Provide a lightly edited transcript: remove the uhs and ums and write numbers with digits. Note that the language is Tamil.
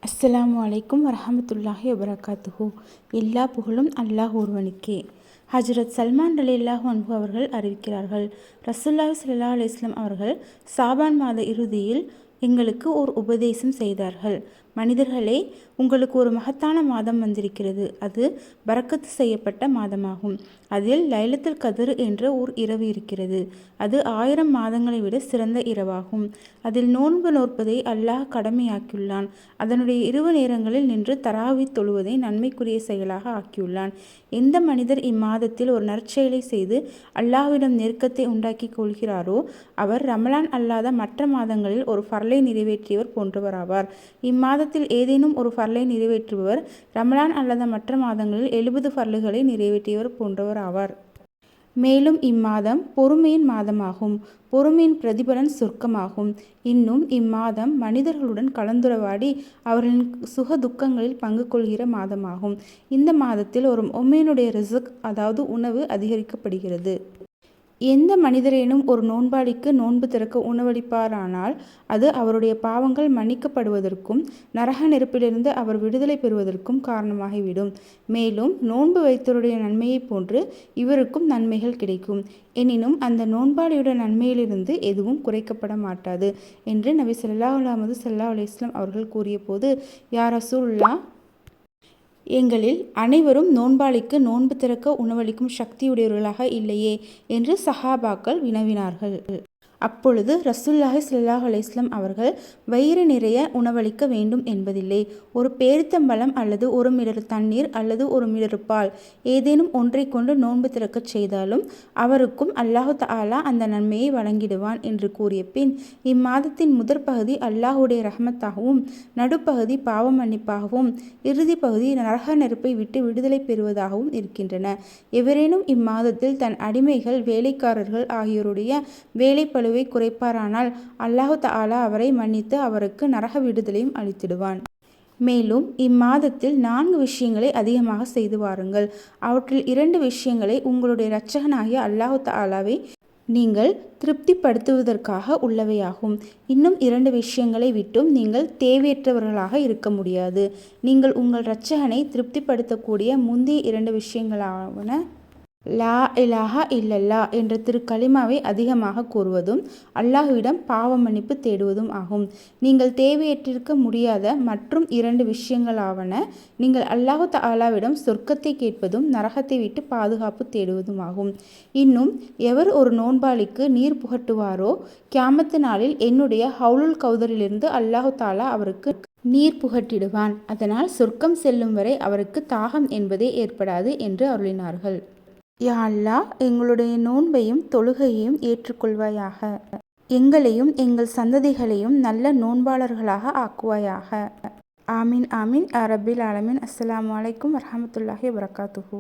அஸ்ஸலாமு அலைக்கும் வரஹமத்துல்லாஹி வபரகாத்துஹு. எல்லா புகழும் அல்லாஹ் ஒருவனுக்கே. ஹஜ்ரத் சல்மான் ரலியல்லாஹு அன்ஹு அவர்கள் அறிவிக்கிறார்கள், ரசூலுல்லாஹி ஸல்லல்லாஹு அலைஹி வஸல்லம் அவர்கள் சாபான் மாத இறுதியில் எங்களுக்கு ஓர் உபதேசம் செய்தார்கள். மனிதர்களே, உங்களுக்கு ஒரு மகத்தான மாதம் வந்திருக்கிறது. அது பரக்கத்து செய்யப்பட்ட மாதமாகும். அதில் லைலத்துல் கத்ர் என்ற ஓர் இரவு இருக்கிறது. அது 1000 மாதங்களை விட சிறந்த இரவாகும். அதில் நோன்பு நோற்பதை அல்லாஹ் கடமையாக்கியுள்ளான். அதனுடைய இரவு நேரங்களில் நின்று தராவி தொழுவதை நன்மைக்குரிய செயலாக ஆக்கியுள்ளான். எந்த மனிதர் இம்மாதத்தில் ஒரு நற்செயலை செய்து அல்லாஹ்விடம் நெருக்கத்தை உண்டாக்கி கொள்கிறாரோ அவர் ரமலான் அல்லாத மற்ற மாதங்களில் ஒரு ஃபர்லை நிறைவேற்றியவர் போன்றவராவார். இம்மாதத்தில் ஏதேனும் ஒரு ஃபர்லை நிறைவேற்றுபவர் ரமலான் அல்லாத மற்ற மாதங்களில் 70 ஃபர்லுகளை நிறைவேற்றியவர் போன்றவர் ஆவார். மேலும் இம்மாதம் பொறுமையின் மாதமாகும். பொறுமையின் பிரதிபலன் சொர்க்கமாகும். இன்னும் இம்மாதம் மனிதர்களுடன் கலந்துரையாடி அவர்களின் சுக துக்கங்களில் பங்கு கொள்கிற மாதமாகும். இந்த மாதத்தில் ஒரு மொமீனுடைய ரிஸ்க், அதாவது உணவு அதிகரிக்கப்படுகிறது. எந்த மனிதரேனும் ஒரு நோன்பாளிக்கு நோன்பு திறக்க உணவளிப்பாரானால் அது அவருடைய பாவங்கள் மன்னிக்கப்படுவதற்கும் நரக நெருப்பிலிருந்து அவர் விடுதலை பெறுவதற்கும் காரணமாகிவிடும். மேலும் நோன்பு வைத்தவருடைய நன்மையைப் போன்று இவருக்கும் நன்மைகள் கிடைக்கும். எனினும் அந்த நோன்பாளியுடைய நன்மையிலிருந்து எதுவும் குறைக்கப்பட மாட்டாது என்று நபி ஸல்லல்லாஹு அலைஹி வஸல்லம் அவர்கள் கூறிய போது, யா ரசூலுல்லாஹ், எங்களில் அனைவரும் நோன்பாளிக்கு நோன்பு திறக்க உணவளிக்கும் சக்தியுடையவர்களாக இல்லையே என்று சஹாபாக்கள் வினவினார்கள். அப்பொழுது ரசூலுல்லாஹி ஸல்லல்லாஹு அலைஹி வஸல்லம் அவர்கள், வயிறு நிறைய உணவளிக்க வேண்டும் என்பதில்லை. ஒரு பேரித்தம்பழம் அல்லது ஒரு மிடர் தண்ணீர் அல்லது ஒரு மிடர் பால் ஏதேனும் ஒன்றை கொண்டு நோன்பு திறக்கச் செய்தாலும் அவருக்கும் அல்லாஹு தஆலா அந்த நன்மையை வழங்கிடுவான் என்று கூறிய பின், இம்மாதத்தின் முதற் பகுதி அல்லாஹுடைய ரஹ்மத்தாகவும், நடுப்பகுதி பாவ மன்னிப்பாகவும், இறுதி பகுதி நரக நெருப்பை விட்டு விடுதலை பெறுவதாகவும் இருக்கின்றன. எவரேனும் இம்மாதத்தில் தன் அடிமைகள், வேலைக்காரர்கள் ஆகியோருடைய வேலைப்பளு குறைப்பாரானால் அல்லாஹு தஆலா அவரை மன்னித்து அவருக்கு நரக விடுதலையும் அளித்திடுவான். மேலும் இம்மாதத்தில் 4 விஷயங்களை அதிகமாக செய்து வாருங்கள். அவற்றில் 2 விஷயங்களை உங்களுடைய இரட்சகனாகிய அல்லாஹு தஆலாவை நீங்கள் திருப்திப்படுத்துவதற்காக உள்ளவையாகும். இன்னும் 2 விஷயங்களை விட்டும் நீங்கள் தேவையற்றவர்களாக இருக்க முடியாது. நீங்கள் உங்கள் இரட்சகனை திருப்திப்படுத்தக்கூடிய முந்தைய 2 விஷயங்களாவன லா இலாஹா இல்லல்லா என்ற திருக்கலிமாவை அதிகமாக கூறுவதும் அல்லாஹ்விடம் பாவ மன்னிப்பு தேடுவதும் ஆகும். நீங்கள் தேவையற்றிருக்க முடியாத மற்றும் 2 விஷயங்களாவன நீங்கள் அல்லாஹு தஆலாவிடம் சொர்க்கத்தை கேட்பதும் நரகத்தை விட்டு பாதுகாப்பு தேடுவதும் ஆகும். இன்னும் எவர் ஒரு நோன்பாளிக்கு நீர் புகட்டுவாரோ கியாமத்து நாளில் என்னுடைய ஹவுலுல் கௌதரிலிருந்து அல்லாஹு தஆலா அவருக்கு நீர் புகட்டிடுவான். அதனால் சொர்க்கம் செல்லும் வரை அவருக்கு தாகம் என்பதே ஏற்படாது என்று அருளினார்கள். யா அல்லாஹ், எங்களுடைய நோன்பையும் தொழுகையையும் ஏற்றுக்கொள்வாயாக. எங்களையும் எங்கள் சந்ததிகளையும் நல்ல நோன்பாளர்களாக ஆக்குவாயாக. ஆமீன் ஆமீன் யா ரப்பில் ஆலமீன். அஸ்ஸலாமு அலைக்கும் வரஹமத்துல்லாஹி வபரகாத்துஹு.